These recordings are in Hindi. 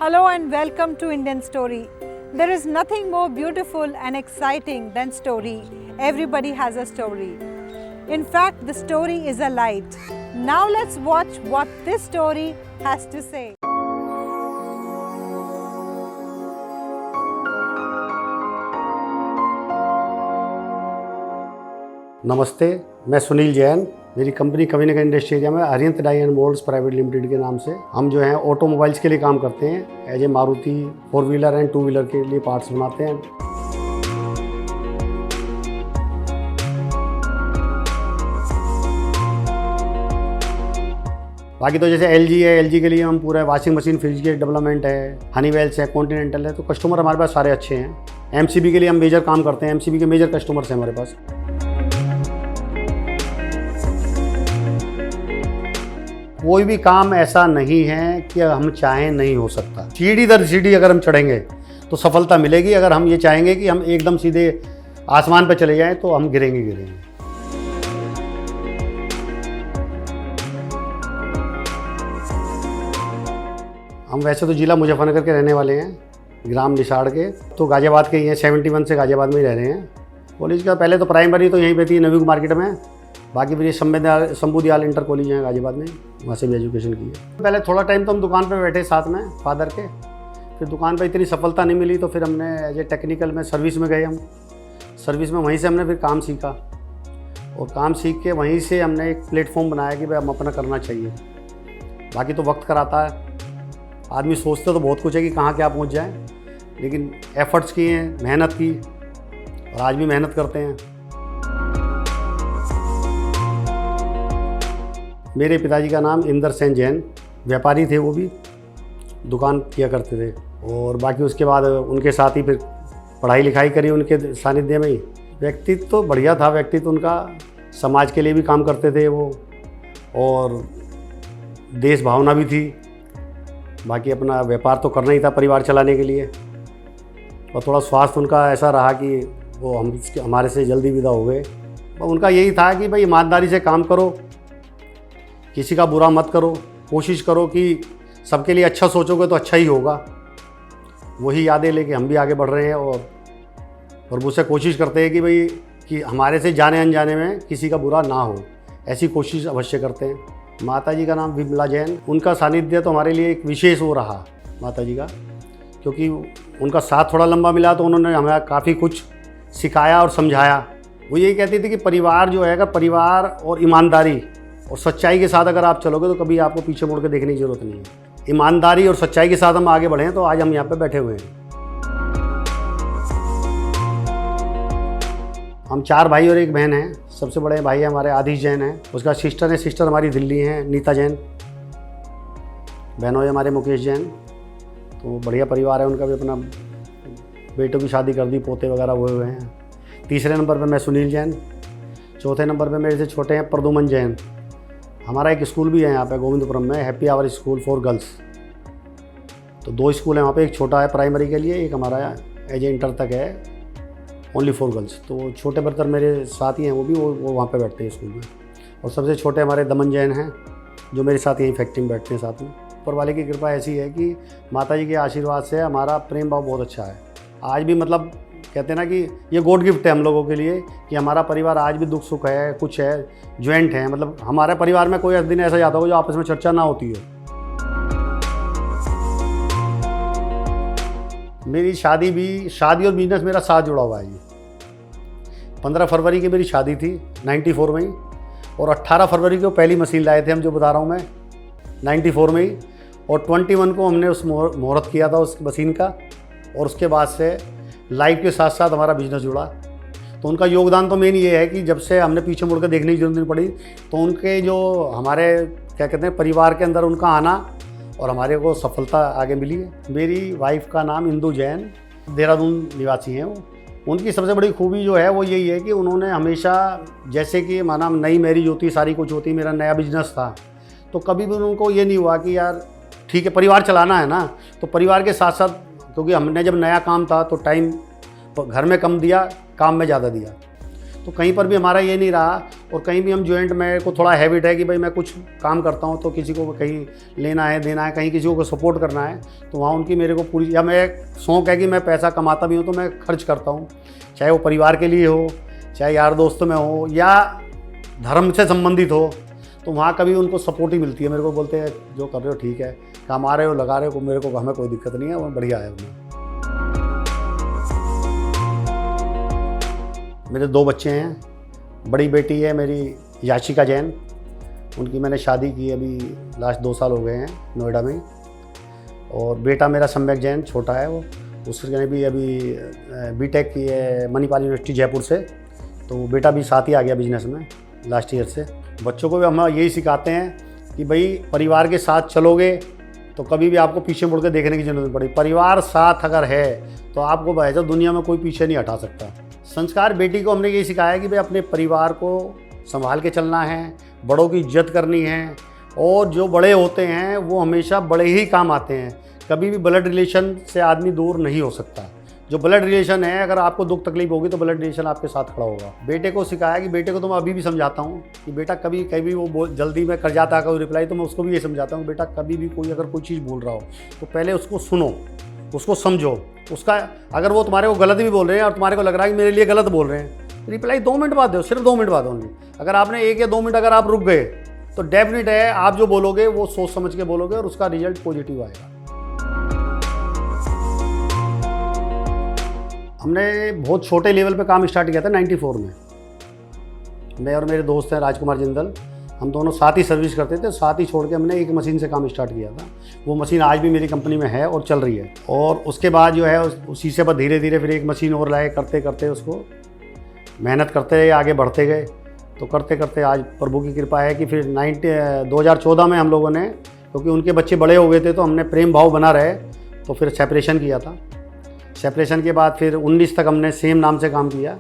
Hello and welcome to Indian Story. There is nothing more beautiful and exciting than story. Everybody has a story. In fact, the story is a light. Now let's watch what this story has to say. नमस्ते, मैं सुनील जैन। मेरी कंपनी कविनगर इंडस्ट्री एरिया में Arihant die and moulds private limited के नाम से हम जो हैं ऑटोमोबाइल्स के लिए काम करते हैं। As a Maruti 4 wheeler and 2 wheeler के लिए पार्ट्स बनाते हैं। बाकी तो जैसे LG है, LG के लिए हम पूरा वॉशिंग मशीन फ्रिज की डेवलपमेंट है, हनीवेल्स है, कॉन्टिनेंटल है, तो कस्टमर हमारे पास सारे अच्छे हैं। MCB के लिए हम मेजर काम करते हैं। MCB के मेजर कस्टमर्स हैं हमारे पास। कोई भी काम ऐसा नहीं है कि हम चाहें नहीं हो सकता। सीढ़ी दर सीढ़ी अगर हम चढ़ेंगे तो सफलता मिलेगी। अगर हम ये चाहेंगे कि हम एकदम सीधे आसमान पर चले जाएं तो हम गिरेंगे। हम वैसे तो जिला मुजफ्फरनगर के रहने वाले हैं, ग्राम निशाड़ के, तो गाजियाबाद के ही हैं। 71 से गाजियाबाद में ही रह रहे हैं। कॉलेज का पहले तो प्राइमरी तो यहीं पे थी नवी मार्केट में। बाकी फिर ये शंभू दयाल इंटर कॉलेज है गाजियाबाद में, वहाँ से भी एजुकेशन की है। पहले थोड़ा टाइम तो हम दुकान पे बैठे साथ में फादर के। फिर दुकान पे इतनी सफलता नहीं मिली तो फिर हमने एज ए टेक्निकल में सर्विस में गए। हम सर्विस में वहीं से हमने फिर काम सीखा और काम सीख के वहीं से हमने एक प्लेटफॉर्म बनाया कि भाई हम अपना करना चाहिए। बाकी तो वक्त कराता है। आदमी सोचते तो बहुत कुछ है कि कहाँ क्या पहुँच जाए, लेकिन एफर्ट्स किए हैं, मेहनत की, और आज भी मेहनत करते हैं। मेरे पिताजी का नाम इंदर सेन जैन, व्यापारी थे, वो भी दुकान किया करते थे। और बाकी उसके बाद उनके साथ ही फिर पढ़ाई लिखाई करी उनके सानिध्य में ही। व्यक्तित्व तो बढ़िया था, व्यक्तित्व उनका, समाज के लिए भी काम करते थे वो, और देश भावना भी थी। बाकी अपना व्यापार तो करना ही था परिवार चलाने के लिए। और थोड़ा स्वास्थ्य उनका ऐसा रहा कि वो हमारे से जल्दी विदा हो गए। उनका यही था कि भाई ईमानदारी से काम करो, किसी का बुरा मत करो, कोशिश करो कि सबके लिए अच्छा सोचोगे तो अच्छा ही होगा। वही यादें लेके हम भी आगे बढ़ रहे हैं और मुझसे कोशिश करते हैं कि भाई कि हमारे से जाने अनजाने में किसी का बुरा ना हो, ऐसी कोशिश अवश्य करते हैं। माता जी का नाम विमला जैन। उनका सानिध्य तो हमारे लिए एक विशेष वो रहा माता जी का, क्योंकि उनका साथ थोड़ा लंबा मिला तो उन्होंने हमें काफ़ी कुछ सिखाया और समझाया। वो यही कहती थी कि परिवार जो है, अगर परिवार और ईमानदारी और सच्चाई के साथ अगर आप चलोगे तो कभी आपको पीछे मुड़ के देखने की ज़रूरत नहीं है। ईमानदारी और सच्चाई के साथ हम आगे बढ़े हैं तो आज हम यहाँ पे बैठे हुए हैं। हम 4 भाई और 1 बहन हैं। सबसे बड़े भाई हमारे आदिश जैन हैं, उसका सिस्टर है, सिस्टर हमारी दिल्ली हैं, नीता जैन। बहनों है हमारे मुकेश जैन। तो बढ़िया परिवार है उनका भी। अपना बेटों की शादी कर दी, पोते वगैरह हुए हैं। तीसरे नंबर पे मैं सुनील जैन। चौथे नंबर पे मेरे से छोटे हैं प्रदुमन जैन। हमारा एक स्कूल भी है यहाँ पे गोविंदपुरम में, happy hour school for girls. तो 2 स्कूल हैं वहाँ पे, एक छोटा है प्राइमरी के लिए, एक हमारा एज ए इंटर तक है ओनली फॉर गर्ल्स। तो छोटे ब्रदर मेरे साथ ही हैं, वो भी वो वहाँ पे बैठते हैं स्कूल में। और सबसे छोटे हमारे दमन जैन हैं, जो मेरे साथ यहीं फैक्ट्री में बैठते हैं साथ में। ऊपर वाले की कृपा ऐसी है कि माता जी के आशीर्वाद से हमारा प्रेम भाव बहुत अच्छा है। आज भी मतलब कहते हैं ना कि ये गॉड गिफ्ट है हम लोगों के लिए कि हमारा परिवार आज भी दुख सुख है, कुछ है, ज्वाइंट है। मतलब हमारे परिवार में कोई दिन ऐसा जाता होगा जो आपस में चर्चा ना होती हो। मेरी शादी और बिजनेस मेरा साथ जुड़ा हुआ है। ये 15 फरवरी की मेरी शादी थी 94 में ही, और 18 फरवरी को पहली मशीन लाए थे हम, जो बता रहा हूँ मैं, 94 में ही। और 21 को हमने उस मुहूर्त किया था उस मशीन का। और उसके बाद से लाइफ के साथ साथ हमारा बिजनेस जुड़ा। तो उनका योगदान तो मेन ये है कि जब से हमने पीछे मुड़ कर देखने की जरूरत नहीं पड़ी, तो उनके जो हमारे क्या कहते हैं परिवार के अंदर उनका आना और हमारे को सफलता आगे मिली है। मेरी वाइफ का नाम इंदू जैन, देहरादून निवासी हैं वो। उनकी सबसे बड़ी खूबी जो है वो यही है कि उन्होंने हमेशा, जैसे कि माना नई मैरिज होती, सारी कुछ होती, मेरा नया बिजनेस था, तो कभी भी उनको ये नहीं हुआ कि यार ठीक है परिवार चलाना है ना, तो परिवार के साथ साथ, क्योंकि हमने जब नया काम था तो टाइम घर में कम दिया, काम में ज़्यादा दिया। तो कहीं पर भी हमारा ये नहीं रहा। और कहीं भी हम जॉइंट, मेरे को थोड़ा हैबिट है कि भाई मैं कुछ काम करता हूँ तो किसी को कहीं लेना है, देना है, कहीं किसी को सपोर्ट करना है, तो वहाँ उनकी मेरे को पूरी, या मैं शौक़ है कि मैं पैसा कमाता भी हूँ तो मैं खर्च करता हूँ, चाहे वो परिवार के लिए हो, चाहे यार दोस्तों में हो, या धर्म से संबंधित हो, तो वहाँ कभी उनको सपोर्ट ही मिलती है। मेरे को बोलते हैं जो कर रहे हो ठीक है, कमा रहे हो, लगा रहे हो, मेरे को हमें कोई दिक्कत नहीं है, वो बढ़िया है। मेरे 2 बच्चे हैं, बड़ी बेटी है मेरी याशिका जैन, उनकी मैंने शादी की अभी लास्ट 2 साल हो गए हैं नोएडा में। और बेटा मेरा सम्यक जैन छोटा है, वो उसने भी अभी बीटेक की है मणिपाल यूनिवर्सिटी जयपुर से, तो वो बेटा भी साथ ही आ गया बिजनेस में लास्ट ईयर से। बच्चों को भी हम यही सिखाते हैं कि भाई परिवार के साथ चलोगे तो कभी भी आपको पीछे मुड़ के देखने की जरूरत नहीं पड़ेगी। परिवार साथ अगर है तो आपको भाई साहब दुनिया में कोई पीछे नहीं हटा सकता। संस्कार बेटी को हमने यही सिखाया है कि भाई अपने परिवार को संभाल के चलना है, बड़ों की इज्जत करनी है, और जो बड़े होते हैं वो हमेशा बड़े ही काम आते हैं। कभी भी ब्लड रिलेशन से आदमी दूर नहीं हो सकता। जो ब्लड रिलेशन है, अगर आपको दुख तकलीफ होगी तो ब्लड रिलेशन आपके साथ खड़ा होगा। बेटे को सिखाया कि बेटे को तो मैं अभी भी समझाता हूँ कि बेटा कभी कभी वो जल्दी में कर जाता है कोई रिप्लाई, तो मैं उसको भी ये समझाता हूँ बेटा कभी भी कोई अगर कोई चीज़ बोल रहा हो तो पहले उसको सुनो, उसको समझो, उसका अगर वो तुम्हारे को गलत भी बोल रहे हैं और तुम्हारे को लग रहा है कि मेरे लिए गलत बोल रहे हैं, रिप्लाई 2 मिनट बाद दो, सिर्फ 2 मिनट बाद ओनली। अगर आपने 1 या 2 मिनट अगर आप रुक गए तो डेफिनेट है आप जो बोलोगे वो सोच समझ के बोलोगे और उसका रिजल्ट पॉजिटिव आएगा। हमने बहुत छोटे लेवल पे काम स्टार्ट किया था 94 में। मैं और मेरे दोस्त हैं राजकुमार जिंदल, हम दोनों साथ ही सर्विस करते थे, साथ ही छोड़ के हमने एक मशीन से काम स्टार्ट किया था। वो मशीन आज भी मेरी कंपनी में है और चल रही है। और उसके बाद जो है उसी से बस धीरे धीरे फिर एक मशीन और लाए, करते करते उसको मेहनत करते रहे, आगे बढ़ते गए। तो करते करते आज प्रभु की कृपा है कि फिर 2014 में हम लोगों ने, क्योंकि उनके बच्चे बड़े हो गए थे तो हमने प्रेम भाव बना रहे तो फिर सेपरेशन किया था। सेपरेशन के बाद फिर 19 तक हमने सेम नाम से काम किया।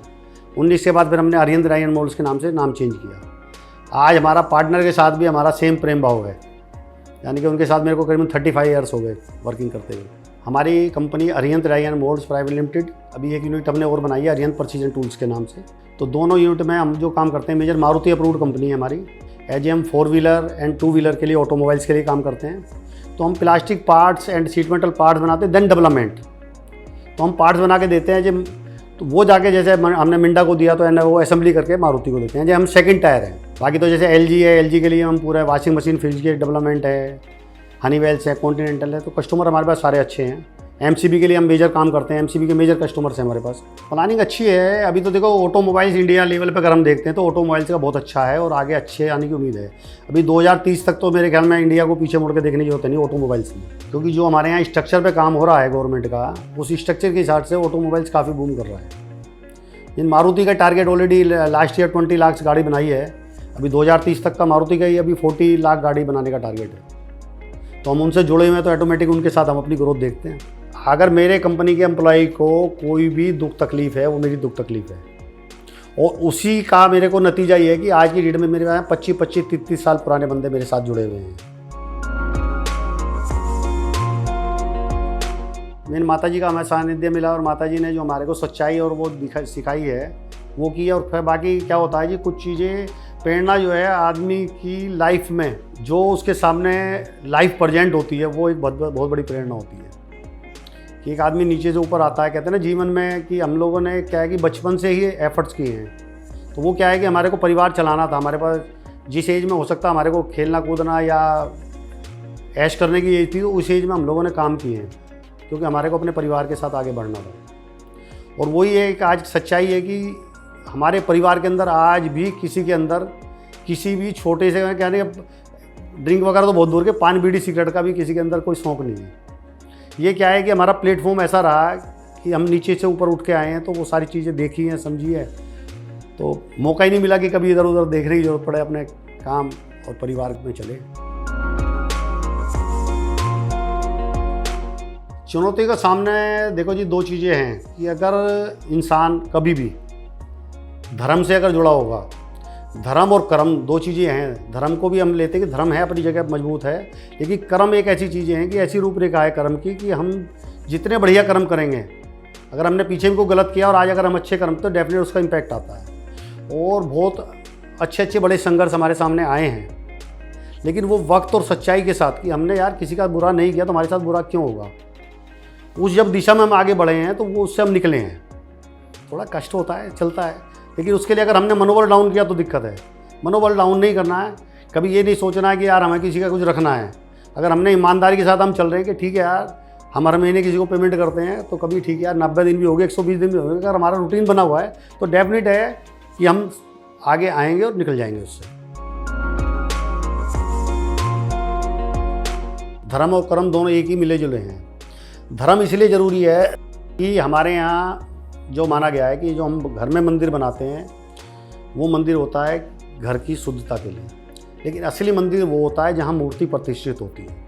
19 के बाद फिर हमने अरिहंत रायन मोल्ड्स के नाम से नाम चेंज किया। आज हमारा पार्टनर के साथ भी हमारा सेम प्रेम भाव है, यानी कि उनके साथ मेरे को करीबन 35 ईयर्स हो गए वर्किंग करते हुए। हमारी company Arihant Ryan moulds private limited, अभी एक यूनिट हमने और बनाई है अरिहंत प्रिसीजन टूल्स के नाम से। तो दोनों यूनिट में हम जो काम करते हैं, मेजर मारुति अप्रूव्ड कंपनी है हमारी। हम 4 व्हीलर एंड 2 व्हीलर के लिए, ऑटोमोबाइल्स के लिए काम करते हैं। तो हम plastic parts and seat metal parts बनाते हैं, देन डेवलपमेंट। तो हम पार्ट्स बना के देते हैं जब, तो वो जाके जैसे हमने मिंडा को दिया तो वो असेंबली करके मारुति को देते हैं। जैसे हम सेकंड टायर हैं। बाकी तो जैसे एलजी है, एलजी के लिए हम पूरा वॉशिंग मशीन फ्रिज के डेवलपमेंट है, हनीवेल्स है, कॉन्टिनेंटल है। तो कस्टमर हमारे पास सारे अच्छे हैं। एमसीबी के लिए हम मेजर काम करते हैं, एमसीबी के मेजर कस्टमर्स हैं हमारे पास। प्लानिंग अच्छी है। अभी तो देखो ऑटोमोबाइल्स इंडिया लेवल पे अगर हम देखते हैं तो ऑटोमोबाइल्स का बहुत अच्छा है और आगे अच्छे आने की उम्मीद है। अभी 2030 तक तो मेरे ख्याल में इंडिया को पीछे मुड़ के देखने की जरूरत नहीं ऑटोमोबाइल्स में, क्योंकि जो हमारे यहाँ स्ट्रक्चर पे काम हो रहा है गवर्नमेंट का, उस स्ट्रक्चर के हिसाब से ऑटोमोबाइल्स काफ़ी बूम कर रहा है। इन मारुति का target already last year 20 lakh गाड़ी बनाई है। अभी 2030 तक का मारुति का ही अभी 40 लाख गाड़ी बनाने का टारगेट है। तो हम उनसे जुड़े हुए हैं, तो ऑटोमेटिक उनके साथ हम अपनी ग्रोथ देखते हैं। अगर मेरे कंपनी के एम्प्लॉय को कोई भी दुख तकलीफ है, वो मेरी दुख तकलीफ है, और उसी का मेरे को नतीजा ये है कि आज की डेट में मेरे यहाँ 25-25, 30 साल पुराने बंदे मेरे साथ जुड़े हुए हैं। मेरी माता जी का हमें सानिध्य मिला और माता जी ने जो हमारे को सच्चाई और वो सिखाई है वो की है। और फिर बाकी क्या होता है जी, कुछ चीज़ें प्रेरणा जो है आदमी की लाइफ में जो उसके सामने लाइफ प्रेजेंट होती है, वो एक बहुत बड़ी प्रेरणा होती है कि एक आदमी नीचे से ऊपर आता है। कहते हैं ना जीवन में कि हम लोगों ने क्या है कि बचपन से ही एफर्ट्स किए हैं। तो वो क्या है कि हमारे को परिवार चलाना था। हमारे पास जिस एज में हो सकता हमारे को खेलना कूदना या ऐश करने की एज थी, तो उस एज में हम लोगों ने काम किए हैं, क्योंकि हमारे को अपने परिवार के साथ आगे बढ़ना था। और वही एक आज सच्चाई है कि हमारे परिवार के अंदर आज भी किसी के अंदर किसी भी छोटे से कहने ड्रिंक वगैरह तो बहुत दूर के, पान बीड़ी सिगरेट का भी किसी के अंदर कोई शौक़ नहीं है। ये क्या है कि हमारा प्लेटफॉर्म ऐसा रहा कि हम नीचे से ऊपर उठ के आए हैं, तो वो सारी चीज़ें देखी हैं, समझी है, तो मौका ही नहीं मिला कि कभी इधर उधर देखने की जरूरत पड़े, अपने काम और परिवार में चले। चुनौती का सामने देखो जी, 2 चीज़ें हैं कि अगर इंसान कभी भी धर्म से अगर जुड़ा होगा, धर्म और कर्म 2 चीज़ें हैं। धर्म को भी हम लेते हैं कि धर्म है अपनी जगह मजबूत है, लेकिन कर्म एक ऐसी चीज़ें हैं कि ऐसी रूपरेखा है कर्म की कि हम जितने बढ़िया कर्म करेंगे, अगर हमने पीछे भी कोई गलत किया और आज अगर हम अच्छे कर्म, तो डेफिनेट उसका इम्पैक्ट आता है। और बहुत अच्छे अच्छे बड़े संघर्ष हमारे सामने आए हैं, लेकिन वो वक्त और सच्चाई के साथ कि हमने यार किसी का बुरा नहीं किया तो हमारे साथ बुरा क्यों होगा, उस जब दिशा में हम आगे बढ़े हैं तो वो उससे हम निकले हैं। थोड़ा कष्ट होता है, चलता है, लेकिन उसके लिए अगर हमने मनोबल डाउन किया तो दिक्कत है। मनोबल डाउन नहीं करना है, कभी ये नहीं सोचना है कि यार हमें किसी का कुछ रखना है। अगर हमने ईमानदारी के साथ हम चल रहे हैं कि ठीक है यार हम हर महीने किसी को पेमेंट करते हैं तो कभी ठीक है यार 90 दिन भी हो गए, 120 दिन भी हो गए, अगर हमारा रूटीन बना हुआ है तो डेफिनेट है कि हम आगे आएंगे और निकल जाएंगे उससे। धर्म और कर्म दोनों एक ही मिले जुले हैं। धर्म इसलिए ज़रूरी है कि हमारे यहाँ जो माना गया है कि जो हम घर में मंदिर बनाते हैं वो मंदिर होता है घर की शुद्धता के लिए, लेकिन असली मंदिर वो होता है जहाँ मूर्ति प्रतिष्ठित होती है।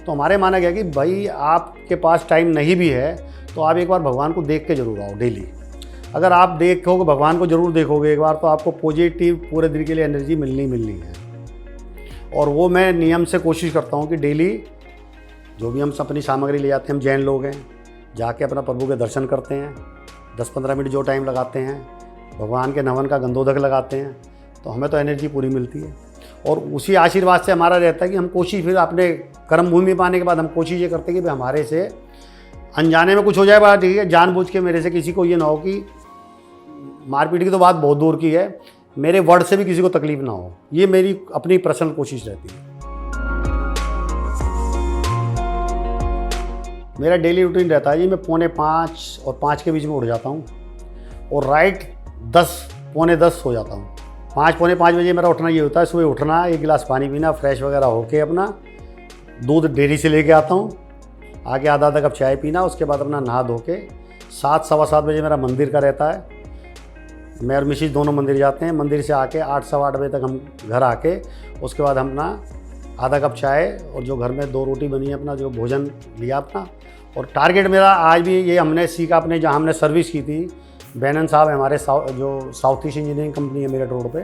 तो हमारे माना गया कि भाई आपके पास टाइम नहीं भी है तो आप एक बार भगवान को देख के जरूर आओ डेली। अगर आप देखोगे, भगवान को ज़रूर देखोगे एक बार, तो आपको पॉजिटिव पूरे दिन के लिए एनर्जी मिलनी है। और वो मैं नियम से कोशिश करता हूँ कि डेली जो भी हम अपनी सामग्री ले जाते हैं, हम जैन लोग हैं, जाके अपना प्रभु के दर्शन करते हैं, 10-15 मिनट जो टाइम लगाते हैं, भगवान के नमन का गंधोदक लगाते हैं, तो हमें तो एनर्जी पूरी मिलती है। और उसी आशीर्वाद से हमारा रहता है कि हम कोशिश फिर अपने कर्म भूमि में पाने के बाद हम कोशिश ये करते हैं कि भाई हमारे से अनजाने में कुछ हो जाए, बात ठीक है, जानबूझ के मेरे से किसी को ये ना हो कि मारपीट की तो बात बहुत दूर की है, मेरे वर्ड से भी किसी को तकलीफ ना हो। ये मेरी अपनी पर्सनल कोशिश रहती है। मेरा डेली रूटीन रहता है जी, मैं 4:45 और 5 के बीच में उठ जाता हूँ और राइट 10-10:45 हो जाता हूँ। 5-5:45 बजे मेरा उठना ये होता है, सुबह उठना, 1 गिलास पानी पीना, फ्रेश वगैरह होके अपना दूध डेयरी से लेके आता हूँ, आके आधा कप चाय पीना, उसके बाद अपना नहा धो के 7-7:15 बजे मेरा मंदिर का रहता है। मैं और मिशिज दोनों मंदिर जाते हैं। मंदिर से आके 8-8:15 बजे तक हम घर आके उसके बाद हम अपना आधा कप चाय और जो घर में 2 रोटी बनी है अपना जो भोजन लिया अपना। और टारगेट मेरा आज भी ये हमने सीखा अपने जहाँ हमने सर्विस की थी, बैनन साहब हमारे जो साउथ ईस्ट इंजीनियरिंग कंपनी है मेरठ रोड पे,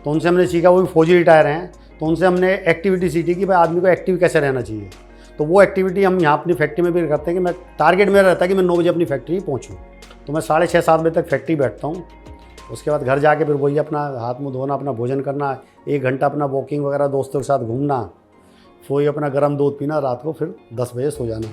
तो उनसे हमने सीखा, वो भी फौजी रिटायर हैं, तो उनसे हमने एक्टिविटी सीखी कि भाई आदमी को एक्टिव कैसे रहना चाहिए। तो वो एक्टिविटी हम यहाँ अपनी फैक्ट्री में भी करते हैं कि मैं टारगेट मेरा रहता है कि मैं 9 बजे अपनी फैक्ट्री पहुँचूँ, तो मैं 6:30-7 बजे तक फैक्ट्री बैठता हूँ। उसके बाद घर जाके फिर वही अपना हाथ मुँह धोना, अपना भोजन करना, 1 घंटा अपना वॉकिंग वगैरह दोस्तों के साथ घूमना, वही अपना गर्म दूध पीना, रात को फिर 10 बजे सो जाना।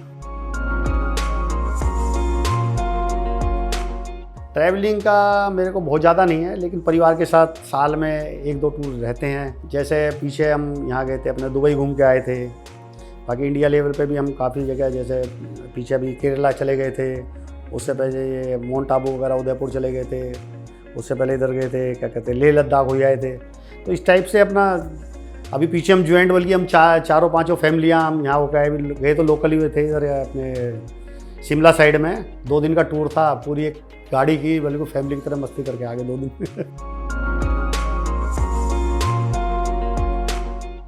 ट्रैवलिंग का मेरे को बहुत ज़्यादा नहीं है, लेकिन परिवार के साथ साल में 1-2 टूर रहते हैं। जैसे पीछे हम यहाँ गए थे, अपने दुबई घूम के आए थे। बाकी इंडिया लेवल पे भी हम काफ़ी जगह, जैसे पीछे अभी केरला चले गए थे, उससे पहले ये माउंट आबू वगैरह उदयपुर चले गए थे, उससे पहले इधर गए थे, क्या कहते हैं, लेह लद्दाख हो आए थे। तो इस टाइप से अपना अभी पीछे हम ज्वाइंट बल्कि हम 4-5 फैमिलियाँ हम यहाँ होकर गए तो लोकल ही थे इधर अपने शिमला साइड में। 2 दिन का टूर था, पूरी एक गाड़ी की, बल्कि फैमिली की तरह मस्ती करके आ गए 2 दिन।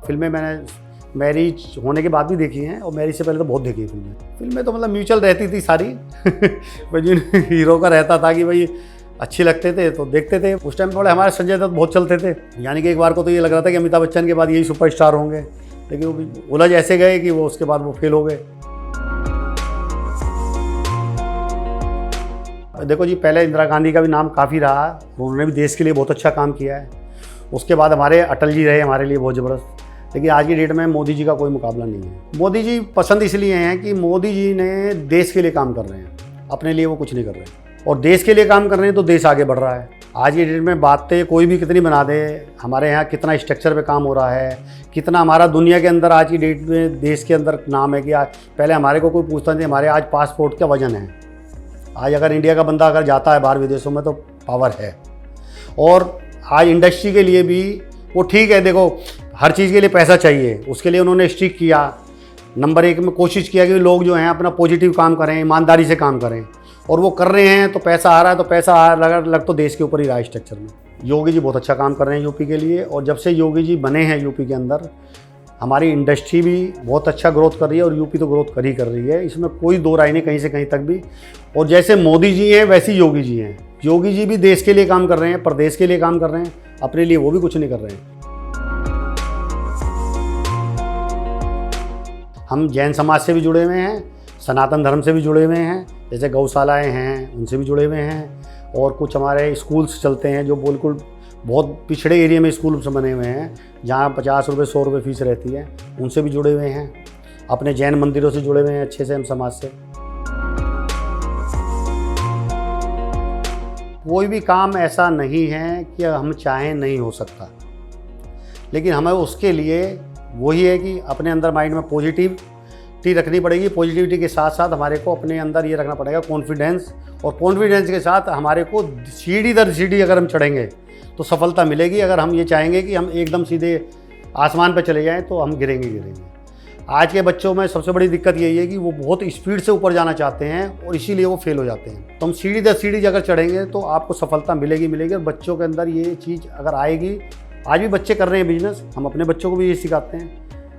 फिल्में मैंने मैरिज होने के बाद भी देखी हैं और मैरिज से पहले तो बहुत देखी है फिल्में तो मतलब म्यूचुअल रहती थी सारी। जिन हीरो का रहता था कि भाई अच्छे लगते थे तो देखते थे। उस टाइम थोड़े हमारे संजय दत्त बहुत चलते थे, यानी कि एक बार को तो ये लग रहा था कि अमिताभ बच्चन के बाद यही सुपरस्टार होंगे, लेकिन वो उलझ ऐसे गए कि वो उसके बाद वो फेल हो गए। देखो जी, पहले इंदिरा गांधी का भी नाम काफ़ी रहा, उन्होंने भी देश के लिए बहुत अच्छा काम किया है। उसके बाद हमारे अटल जी रहे हमारे लिए बहुत ज़बरदस्त, लेकिन आज की डेट में मोदी जी का कोई मुकाबला नहीं है। मोदी जी पसंद इसलिए हैं कि मोदी जी ने देश के लिए काम कर रहे हैं, अपने लिए वो कुछ नहीं कर रहे हैं, और देश के लिए काम कर रहे हैं तो देश आगे बढ़ रहा है। आज की डेट में बातें कोई भी कितनी बना दे, हमारे यहाँ कितना स्ट्रक्चर पे काम हो रहा है, कितना हमारा दुनिया के अंदर आज की डेट में देश के अंदर नाम है कि आज पहले हमारे को कोई पूछता नहीं, हमारे आज पासपोर्ट का वजन है। आज अगर इंडिया का बंदा अगर जाता है बाहर विदेशों में तो पावर है। और आज इंडस्ट्री के लिए भी वो ठीक है, देखो हर चीज़ के लिए पैसा चाहिए, उसके लिए उन्होंने स्ट्रिक्ट किया। नंबर 1 में कोशिश किया कि लोग जो हैं अपना पॉजिटिव काम करें, ईमानदारी से काम करें, और वो कर रहे हैं तो पैसा आ रहा है, तो पैसा आ लग तो देश के ऊपर ही रहा है स्ट्रक्चर में। योगी जी बहुत अच्छा काम कर रहे हैं यूपी के लिए, और जब से योगी जी बने हैं यूपी के अंदर हमारी इंडस्ट्री भी बहुत अच्छा ग्रोथ कर रही है, और यूपी तो ग्रोथ कर ही कर रही है, इसमें कोई दो राय नहीं कहीं से कहीं तक भी। और जैसे मोदी जी हैं वैसे योगी जी हैं, योगी जी भी देश के लिए काम कर रहे हैं, प्रदेश के लिए काम कर रहे हैं, अपने लिए वो भी कुछ नहीं कर रहे हैं। हम जैन समाज से भी जुड़े हुए हैं, सनातन धर्म से भी जुड़े हुए हैं, जैसे गौशालाएँ हैं उनसे भी जुड़े हुए हैं, और कुछ हमारे स्कूल्स चलते हैं जो बिल्कुल बहुत पिछड़े एरिया में स्कूल बने हुए हैं जहाँ 50 रुपये 100 रुपये फीस रहती है, उनसे भी जुड़े हुए हैं। अपने जैन मंदिरों से जुड़े हुए हैं अच्छे से हम समाज से। कोई भी काम ऐसा नहीं है कि हम चाहें नहीं हो सकता, लेकिन हमें उसके लिए वही है कि अपने अंदर माइंड में पॉजिटिविटी रखनी पड़ेगी। पॉजिटिविटी के साथ साथ हमारे को अपने अंदर ये रखना पड़ेगा कॉन्फिडेंस, और कॉन्फिडेंस के साथ हमारे को सीढ़ी दर सीढ़ी अगर हम चढ़ेंगे तो सफलता मिलेगी। अगर हम ये चाहेंगे कि हम एकदम सीधे आसमान पर चले जाएं तो हम गिरेंगे। आज के बच्चों में सबसे बड़ी दिक्कत यही है कि वो बहुत स्पीड से ऊपर जाना चाहते हैं और इसीलिए वो फेल हो जाते हैं। तो हम सीढ़ी दर सीढ़ी अगर चढ़ेंगे तो आपको सफलता मिलेगी। और बच्चों के अंदर ये चीज़ अगर आएगी, आज भी बच्चे कर रहे हैं बिजनेस, हम अपने बच्चों को भी ये सिखाते हैं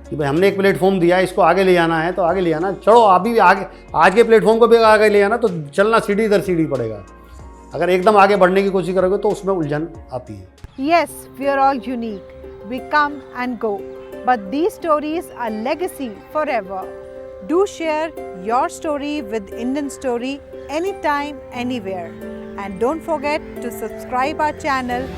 कि भाई हमने एक प्लेटफॉर्म दिया है, इसको आगे ले जाना है तो आगे ले जाना, चलो आप भी आगे, आज के प्लेटफॉर्म को भी आगे ले जाना तो चलना सीढ़ी दर सीढ़ी पड़ेगा। अगर एकदम आगे बढ़ने की कोशिश करोगे तो उसमें उलझन आती है। Yes, we are all unique. We come and go. But these stories are legacy forever. Do share your story with Indian Story anytime, anywhere. And don't forget to subscribe our channel